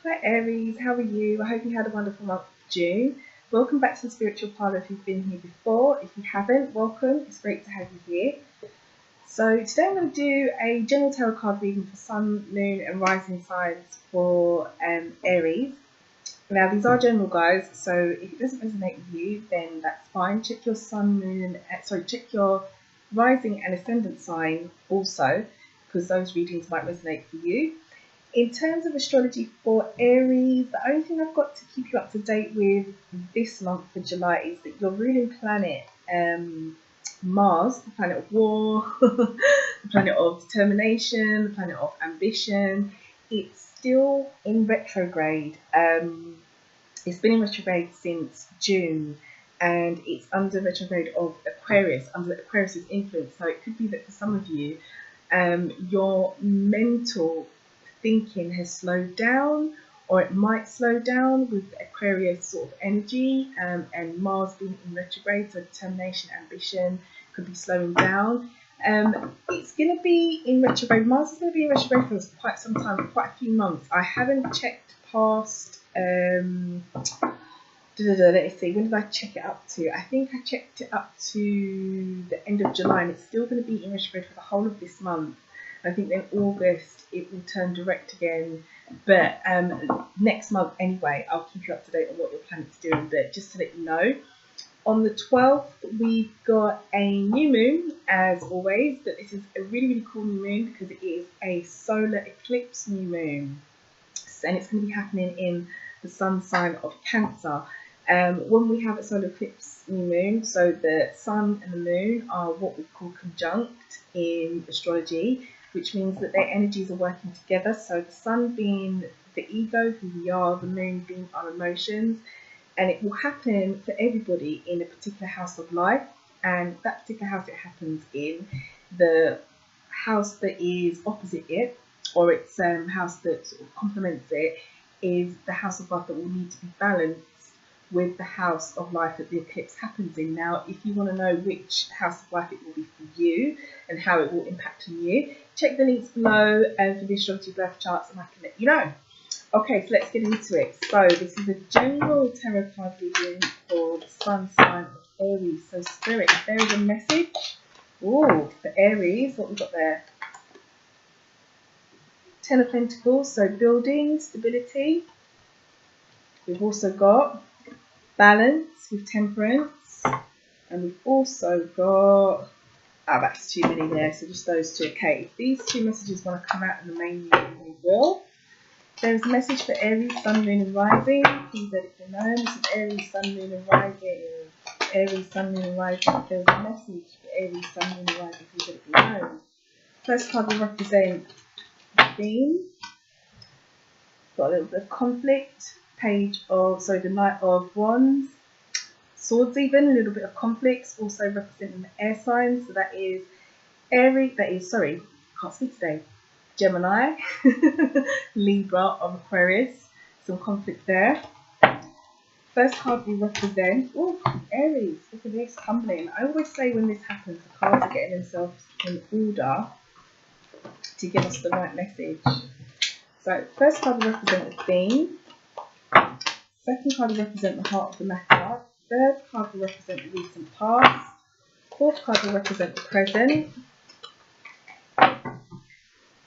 Hi Aries, how are you? I hope you had a wonderful month of June. Welcome back to the Spiritual Parlour if you've been here before. If you haven't, welcome. It's great to have you here. So today I'm going to do a general tarot card reading for Sun, Moon and Rising signs for Aries. Now these are general guys, so if it doesn't resonate with you, then that's fine. Check your Sun, Moon, check your Rising and Ascendant sign also, because those readings might resonate for you. In terms of astrology for Aries, the only thing I've got to keep you up to date with this month for July is that your ruling planet, Mars, the planet of war, the planet of determination, the planet of ambition, it's still in retrograde. It's been in retrograde since June, and it's under retrograde of Aquarius, under Aquarius's influence. So it could be that for some of you, your mental thinking has slowed down, or it might slow down with Aquarius sort of energy, and Mars being in retrograde, so determination, ambition could be slowing down. It's going to be in retrograde. Mars is going to be in retrograde for quite some time, quite a few months. I haven't checked past. Let's see, when did I check it up to? I think I checked it up to the end of July, and it's still going to be in retrograde for the whole of this month. I think then August it will turn direct again, but next month anyway, I'll keep you up to date on what your planet's doing. But just to let you know, on the 12th we've got a new moon, as always, but this is a really cool new moon because it is a solar eclipse new moon, and it's going to be happening in the sun sign of Cancer. When we have a solar eclipse new moon, so the sun and the moon are what we call conjunct in astrology, which means that their energies are working together. So the sun being the ego, who we are, the moon being our emotions, and it will happen for everybody in a particular house of life. And that particular house it happens in, the house that is opposite it, or its house that sort of complements it, is the house of life that will need to be balanced with the house of life that the eclipse happens in. Now, if you want to know which house of life it will be for you and how it will impact on you, check the links below for the astrology birth charts and I can let you know. Okay, so let's get into it. So this is a general tarot card reading for the sun sign of Aries. So Spirit, if there is a message, for Aries, what we've got there? Ten of Pentacles, so building, stability. We've also got balance with Temperance, and we've also got, that's too many there, so just those two. Okay, if these two messages want to come out in the main reading, they will. There's a message for Aries, Sun, Moon and Rising. Please let it be known. This is Aries, Sun, Moon and Rising. Aries, Sun, Moon and Rising. If there's a message for Aries, Sun, Moon and Rising, please let it be known. First card will represent the theme. Got a little bit of conflict. The Knight of Wands. Swords even, a little bit of conflicts, also representing the air signs. So that is Aries, can't speak today. Gemini, Libra of Aquarius. Some conflict there. First card we represent, Aries, look at this, humbling. I always say when this happens, the cards are getting themselves in order to give us the right message. So first card will represent the theme. Second card will represent the heart of the matter. Third card will represent the recent past. Fourth card will represent the present.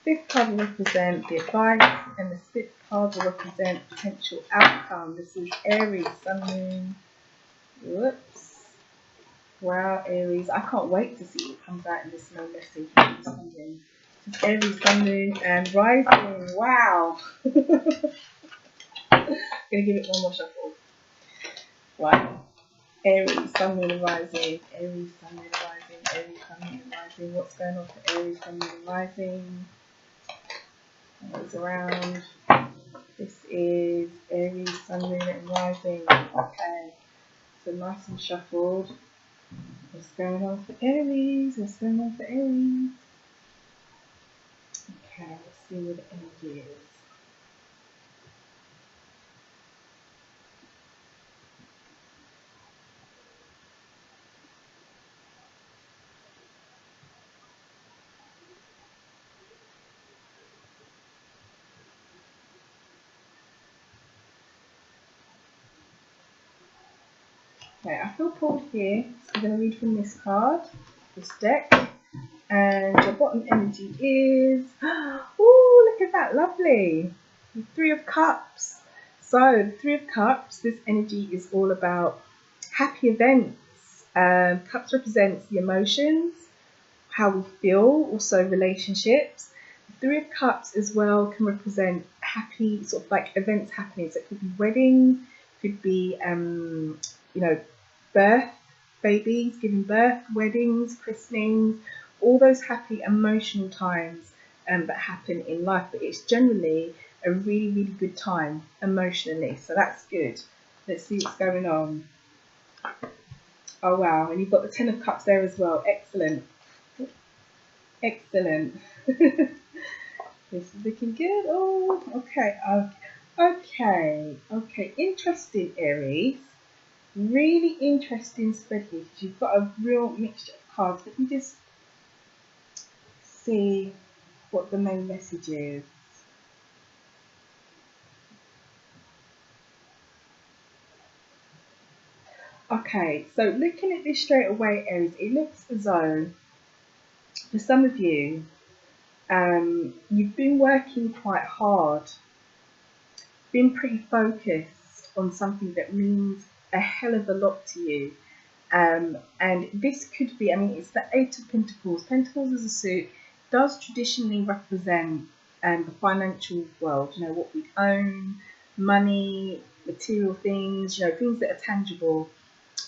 Fifth card will represent the advice. And the sixth card will represent potential outcome. This is Aries, Sun, Moon. Whoops. Wow, Aries. I can't wait to see what comes out in this no message. This is Aries, Sun, Moon and Rising. Wow. Gonna give it one more shuffle. Right. Aries, Sun, Moon and Rising. Aries, Sun, Moon and Rising. Aries, Sun, Moon and Rising. What's going on for Aries, Sun, Moon and Rising? Goes around. This is Aries, Sun, Moon and Rising. Okay. So nice and shuffled. What's going on for Aries? What's going on for Aries? Okay, let's see what the energy is. Okay, I feel pulled here. So I'm going to read from this card, this deck. And your bottom energy is, oh, look at that, lovely. The Three of Cups. So the Three of Cups, this energy is all about happy events. Cups represents the emotions, how we feel, also relationships. The Three of Cups as well can represent happy sort of like events happening. So it could be weddings, could be birth, babies, giving birth, weddings, christenings, all those happy emotional times that happen in life. But it's generally a really, really good time emotionally. So that's good. Let's see what's going on. Oh wow, and you've got the Ten of Cups there as well. Excellent. Excellent. This is looking good. Oh, okay. Okay. Interesting, Aries. Really interesting spread here because you've got a real mixture of cards. Let me just see what the main message is. Okay, so looking at this straight away, Aries, it looks as though for some of you, you've been working quite hard, been pretty focused on something that means a hell of a lot to you. And this could be, I mean, it's the Eight of Pentacles. Pentacles as a suit does traditionally represent the financial world, you know, what we own, money, material things, you know, things that are tangible.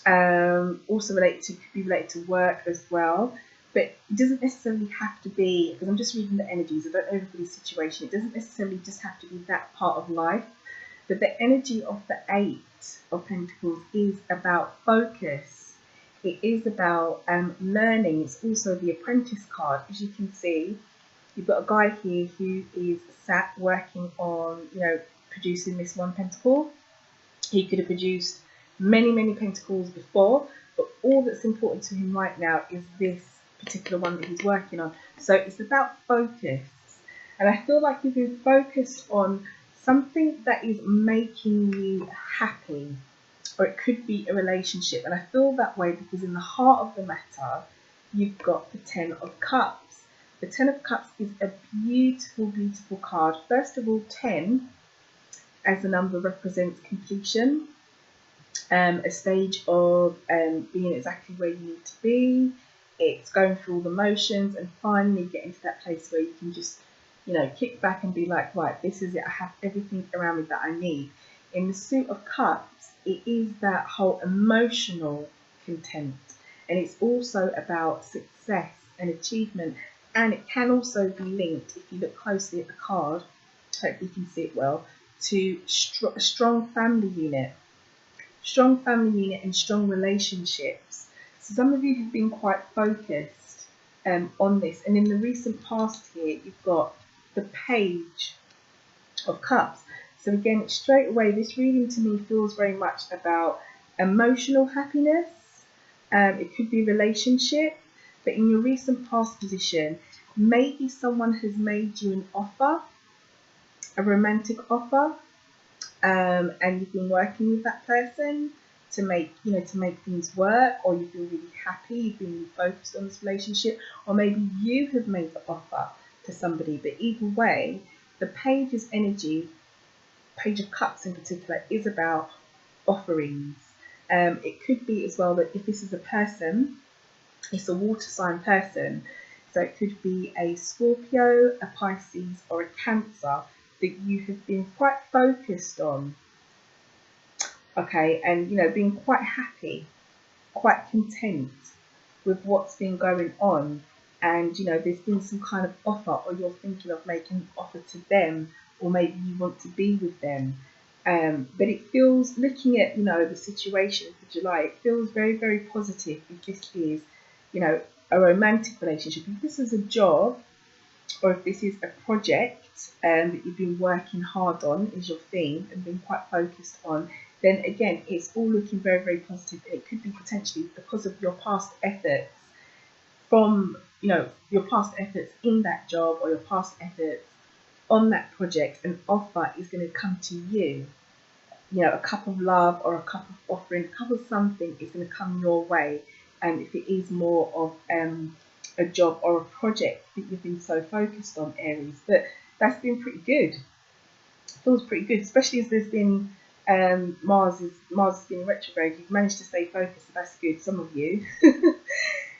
Also could be related to work as well. But it doesn't necessarily have to be, because I'm just reading the energies, I don't know everybody's situation, it doesn't necessarily just have to be that part of life. But the energy of the Eight of Pentacles is about focus. It is about learning. It's also the Apprentice card. As you can see, you've got a guy here who is sat working on, you know, producing this one pentacle. He could have produced many, many pentacles before, but all that's important to him right now is this particular one that he's working on. So it's about focus. And I feel like you've been focused on something that is making you happy, or it could be a relationship. And I feel that way because in the heart of the matter, you've got the Ten of Cups. The Ten of Cups is a beautiful, beautiful card. First of all, 10 as a number represents completion, a stage of being exactly where you need to be. It's going through all the motions and finally getting to that place where you can just, you know, kick back and be like, right, this is it. I have everything around me that I need. In the Suit of Cups, it is that whole emotional content. And it's also about success and achievement. And it can also be linked, if you look closely at the card, hopefully you can see it well, to a strong family unit. Strong family unit and strong relationships. So some of you have been quite focused on this. And in the recent past here, you've got the Page of Cups. So again, straight away, this reading to me feels very much about emotional happiness. It could be relationship, but in your recent past position, maybe someone has made you an offer, a romantic offer, and you've been working with that person to make things work, or you've been really happy, you've been really focused on this relationship, or maybe you have made the offer to somebody. But either way, the Page's energy, Page of Cups in particular, is about offerings. It could be as well that if this is a person, it's a water sign person, so it could be a Scorpio, a Pisces, or a Cancer that you have been quite focused on. Okay, and you know, being quite happy, quite content with what's been going on, and you know, there's been some kind of offer, or you're thinking of making an offer to them, or maybe you want to be with them. But it feels, looking at, you know, the situation for July, it feels very, very positive if this is, you know, a romantic relationship. If this is a job, or if this is a project that you've been working hard on, is your theme, and been quite focused on, then again, it's all looking very, very positive. And it could be potentially because of your past efforts from, you know, your past efforts in that job, or your past efforts on that project, an offer is going to come to you. you know, a cup of love or a cup of offering, a cup of something is going to come your way. And if it is more of a job or a project that you've been so focused on, Aries, but that's been pretty good. Feels pretty good, especially as there's been Mars has been retrograde. You've managed to stay focused, so that's good. Some of you.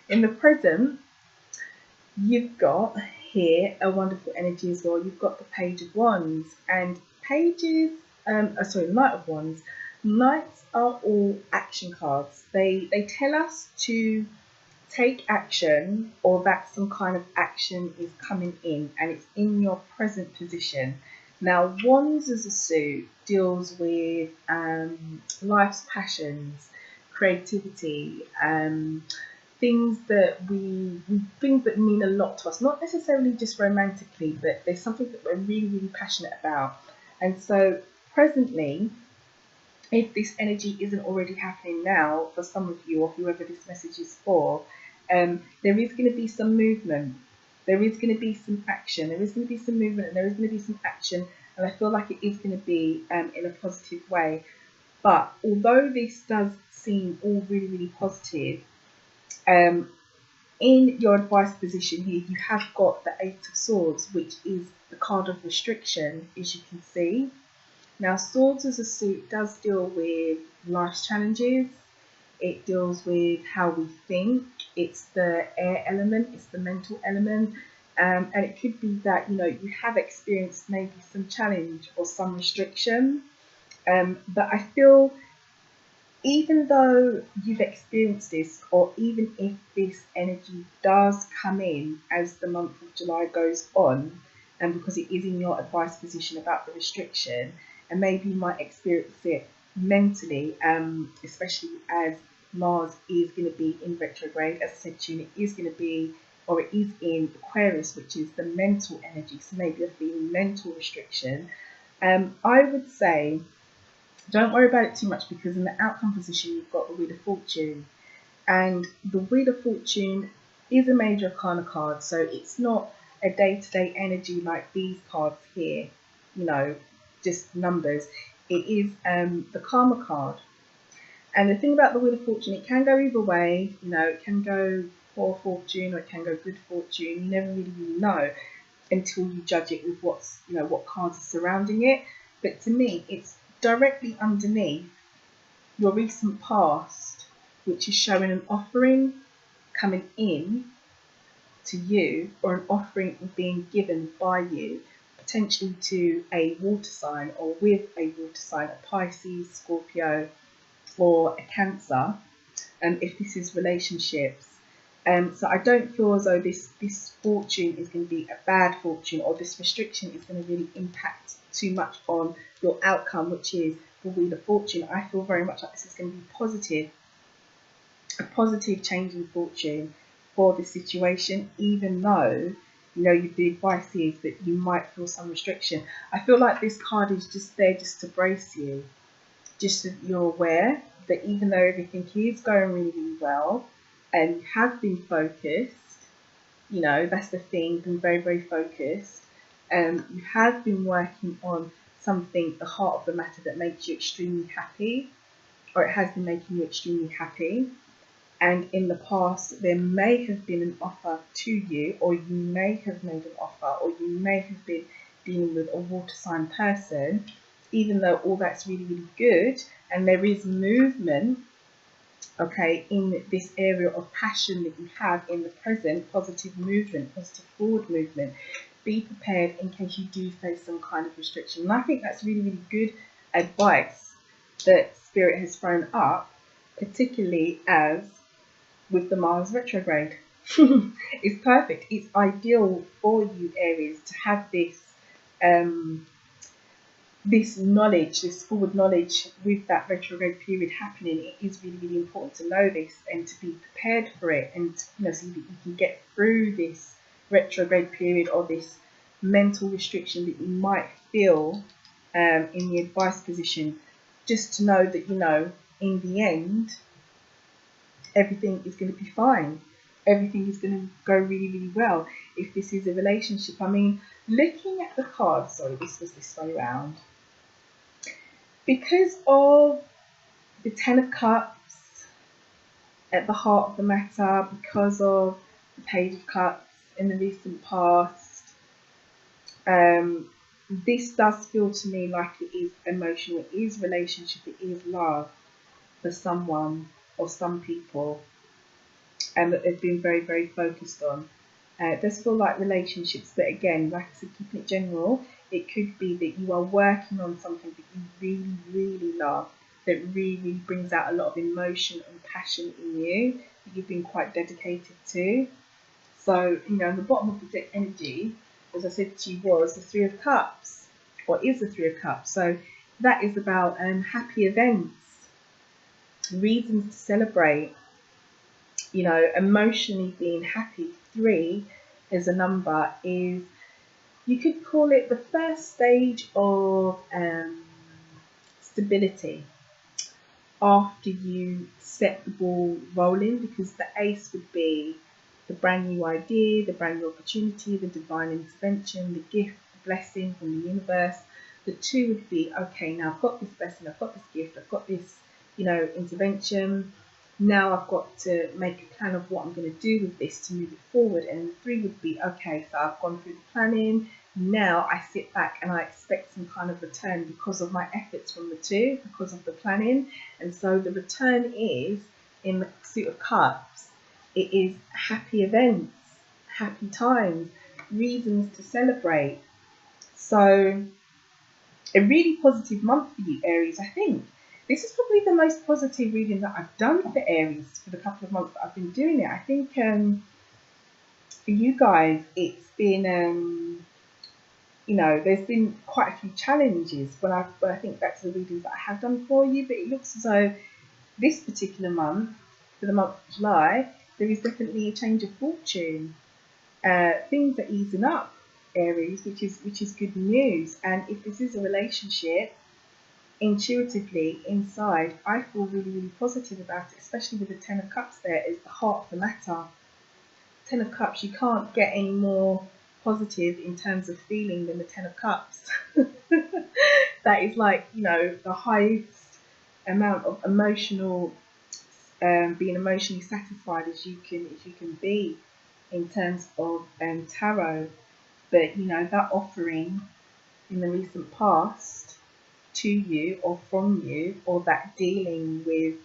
In the present, you've got here a wonderful energy as well. You've got the Page of Wands and pages. Knight of Wands. Knights are all action cards. They tell us to take action, or that some kind of action is coming in and it's in your present position. Now, Wands as a suit deals with life's passions, creativity, things that things that mean a lot to us, not necessarily just romantically, but there's something that we're really, really passionate about. And so presently, if this energy isn't already happening now for some of you or whoever this message is for, there is going to be some movement. There is going to be some action. There is going to be some movement, and there is going to be some action. And I feel like it is going to be in a positive way. But although this does seem all really, really positive, in your advice position here, you have got the Eight of Swords, which is the card of restriction, as you can see. Now, Swords as a suit does deal with life's challenges. It deals with how we think. It's the air element. It's the mental element. And it could be that, you know, you have experienced maybe some challenge or some restriction. But I feel even though you've experienced this, or even if this energy does come in as the month of July goes on, and because it is in your advice position about the restriction, and maybe you might experience it mentally, especially as Mars is going to be in retrograde. As I said to you, it is going to be, or it is in Aquarius, which is the mental energy. So maybe you're feeling mental restriction. I would say don't worry about it too much, because in the outcome position, you've got the Wheel of Fortune. And the Wheel of Fortune is a major arcana card. So it's not a day-to-day energy like these cards here, you know, just numbers. It is the Karma card. And the thing about the Wheel of Fortune, it can go either way. You know, it can go poor fortune or it can go good fortune. You never really know until you judge it with what's, you know, what cards are surrounding it. But to me, it's directly underneath your recent past, which is showing an offering coming in to you, or an offering being given by you, potentially to a water sign, or with a water sign, a Pisces, Scorpio, or a Cancer, if this is relationships. So I don't feel as though this fortune is going to be a bad fortune, or this restriction is going to really impact too much on your outcome, which is the Wheel of Fortune. I feel very much like this is going to be positive, a positive change in fortune for this situation, even though, you know, the advice is that you might feel some restriction. I feel like this card is just there just to brace you, just so you're aware that even though everything is going really, really well, and you have been focused, you know, that's the thing, been very, very focused. You have been working on something, the heart of the matter, that makes you extremely happy, or it has been making you extremely happy. And in the past, there may have been an offer to you, or you may have made an offer, or you may have been dealing with a water sign person, even though all that's really, really good, and there is movement, okay, in this area of passion that you have in the present, positive movement, positive forward movement. Be prepared in case you do face some kind of restriction. And I think that's really, really good advice that Spirit has thrown up, particularly as with the Mars retrograde. It's perfect. It's ideal for you, Aries, to have this this knowledge, this forward knowledge with that retrograde period happening. It is really, really important to know this and to be prepared for it, and, you know, so that you can get through this retrograde period, or this mental restriction that you might feel in the advice position. Just to know that, you know, in the end, everything is going to be fine. Everything is going to go really, really well. If this is a relationship, I mean, looking at the cards, sorry, this was this way around. Because of the Ten of Cups at the heart of the matter, because of the Page of Cups in the recent past, this does feel to me like it is emotional, it is relationship, it is love for someone or some people, and that they've been very, very focused on. It does feel like relationships, but again, like I said, keeping it general, it could be that you are working on something that you really, really love, that really brings out a lot of emotion and passion in you, that you've been quite dedicated to. So, you know, the bottom of the deck energy, as I said to you, was the Three of Cups, or is the Three of Cups. So that is about happy events, reasons to celebrate, you know, emotionally being happy. 3 as a number is, you could call it the first stage of stability after you set the ball rolling, because the Ace would be the brand new idea, the brand new opportunity, the divine intervention, the gift, the blessing from the universe. The 2 would be, okay, now I've got this blessing, I've got this gift, I've got this, you know, intervention. Now I've got to make a plan of what I'm going to do with this to move it forward. And the 3 would be, okay, so I've gone through the planning. Now I sit back and I expect some kind of return because of my efforts from the 2, because of the planning. And so the return is, in the Suit of Cups, it is happy events, happy times, reasons to celebrate. So a really positive month for you, Aries. I think this is probably the most positive reading that I've done for Aries for the couple of months that I've been doing it. I think for you guys, it's been, you know, there's been quite a few challenges when I think back to the readings that I have done for you, but it looks as though this particular month, for the month of July, there is definitely a change of fortune. Things are easing up, Aries, which is good news. And if this is a relationship, intuitively inside, I feel really, really positive about it, especially with the Ten of Cups there is the heart of the matter. Ten of Cups, you can't get any more positive in terms of feeling than the Ten of Cups. That is like, you know, the highest amount of emotional, being emotionally satisfied as you can be in terms of tarot. But you know, that offering in the recent past to you or from you, or that dealing with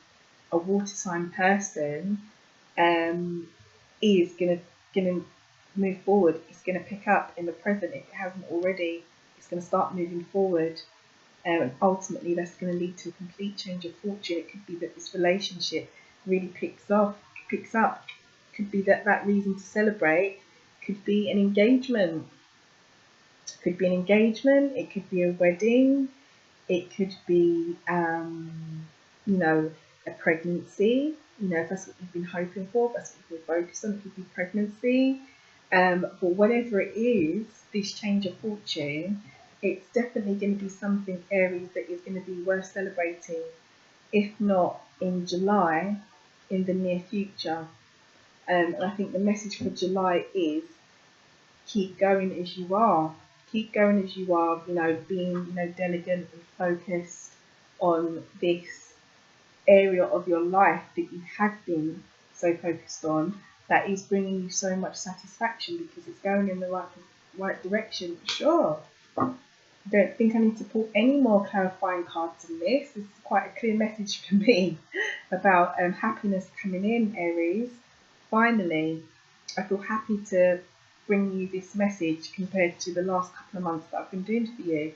a water sign person, is gonna move forward. It's gonna pick up in the present if it hasn't already. It's gonna start moving forward, and ultimately that's going to lead to a complete change of fortune. It could be that this relationship really picks up. Could be that reason to celebrate. Could be an engagement. It could be a wedding. It could be, you know, a pregnancy. You know, if that's what you've been hoping for, if that's what you've been focused on, it could be pregnancy. But whatever it is, this change of fortune, it's definitely going to be something, Aries, that is going to be worth celebrating, if not in July, in the near future. And I think the message for July is keep going as you are. Keep going as you are, you know, being, you know, diligent and focused on this area of your life that you have been so focused on, that is bringing you so much satisfaction because it's going in the right direction. Sure. Don't think I need to pull any more clarifying cards than this. This is quite a clear message for me about happiness coming in, Aries. Finally, I feel happy to bring you this message compared to the last couple of months that I've been doing for you.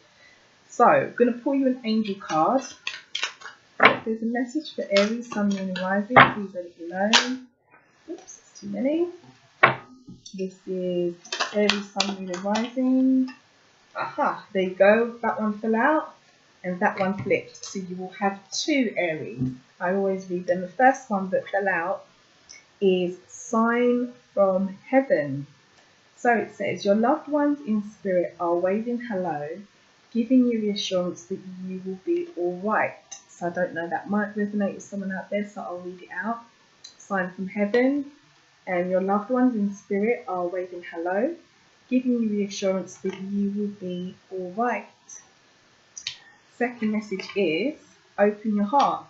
So, I'm going to pull you an angel card. There's a message for Aries, Sun, Moon and Rising. Please let it alone. Oops, it's too many. This is Aries, Sun, Moon and Rising. Aha, there you go. That one fell out and that one flipped. So you will have 2 Aries. I always read them. The first one that fell out is Sign from Heaven. So it says, your loved ones in spirit are waving hello, giving you reassurance that you will be all right. So I don't know, that might resonate with someone out there, so I'll read it out. Sign from Heaven. And your loved ones in spirit are waving hello, giving you reassurance that you will be all right. second message is open your heart.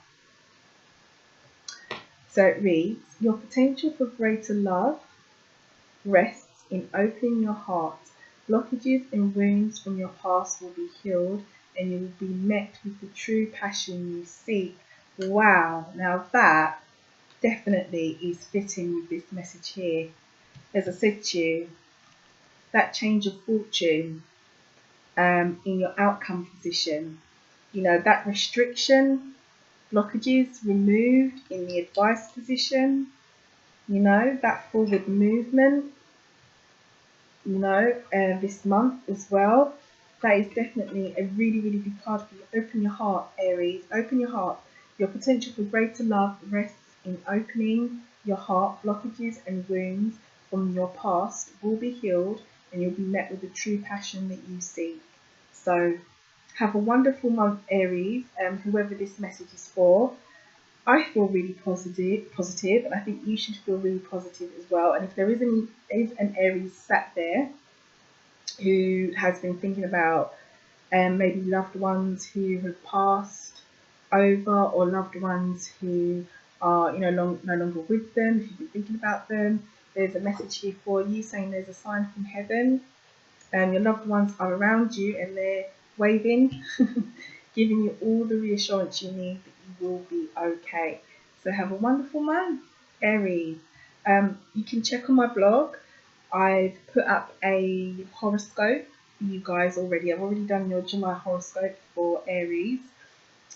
So it reads, your potential for greater love rests in opening your heart. Blockages and wounds from your past will be healed and you will be met with the true passion you seek. Wow, now that definitely is fitting with this message here. As I said to you, that change of fortune in your outcome position, you know, that restriction, blockages removed in the advice position, you know, that forward movement, you know, this month as well. That is definitely a really, really big card for you. Open your heart, Aries. Open your heart. Your potential for greater love rests in opening your heart. Blockages and wounds from your past will be healed and you'll be met with the true passion that you seek. So have a wonderful month, Aries, whoever this message is for. I feel really positive, and I think you should feel really positive as well. And if there is an Aries sat there who has been thinking about maybe loved ones who have passed over, or loved ones who are, you know, no longer with them, if you've been thinking about them, there's a message here for you saying there's a sign from heaven, and your loved ones are around you and they're waving, giving you all the reassurance you need that you will be okay. So have a wonderful month, Aries. You can check on my blog. I've put up a horoscope for you guys already. I've already done your July horoscope for Aries.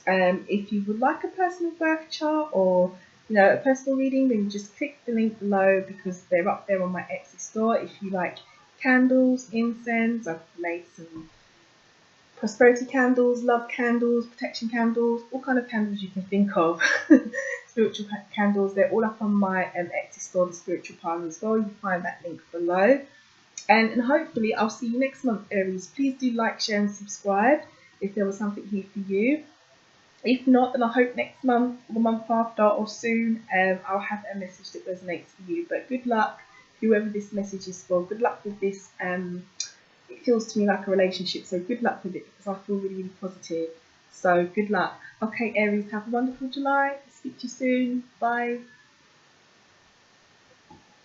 If you would like a personal birth chart or, you know, a personal reading, then just click the link below because they're up there on my Etsy store. If you like candles, incense, I've made some prosperity candles, love candles, protection candles, all kind of candles you can think of. Spiritual candles, they're all up on my Etsy store, the Spiritual Palm as well. You find that link below. And hopefully I'll see you next month, Aries. Please do like, share and subscribe if there was something here for you. If not, then I hope next month, or the month after, or soon, I'll have a message that resonates for you. But good luck, whoever this message is for. Good luck with this. It feels to me like a relationship, so good luck with it because I feel really, really positive. So good luck. Okay, Aries, have a wonderful July. Speak to you soon. Bye.